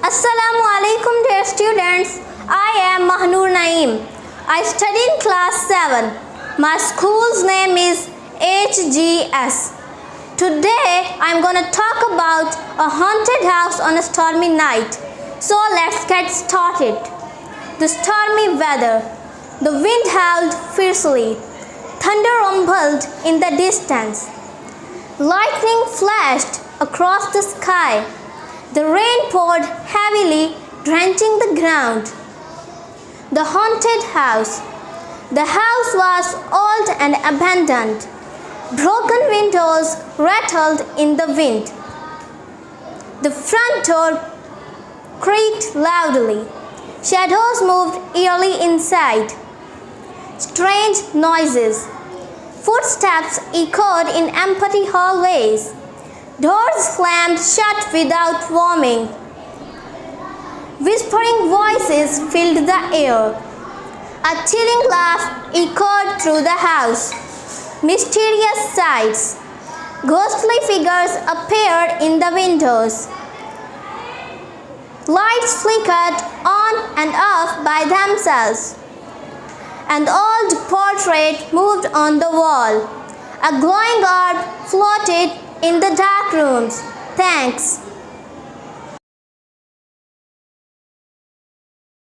Assalamu alaikum dear students. I am Mahnur Naeem. I study in class 7. My school's name is HGS. Today I am going to talk about a haunted house on a stormy night. So let's get started. The stormy weather. The wind howled fiercely. Thunder rumbled in the distance. Lightning flashed across the sky. The rain poured heavily, drenching the ground. The haunted house. The house was old and abandoned. Broken windows rattled in the wind. The front door creaked loudly. Shadows moved eerily inside. Strange noises. Footsteps echoed in empty hallways. Doors slammed shut without warning. Whispering voices filled the air. A chilling laugh echoed through the house. Mysterious sights. Ghostly figures appeared in the windows. Lights flickered on and off by themselves. An old portrait moved on the wall. A glowing orb floated in the dark rooms. Thanks.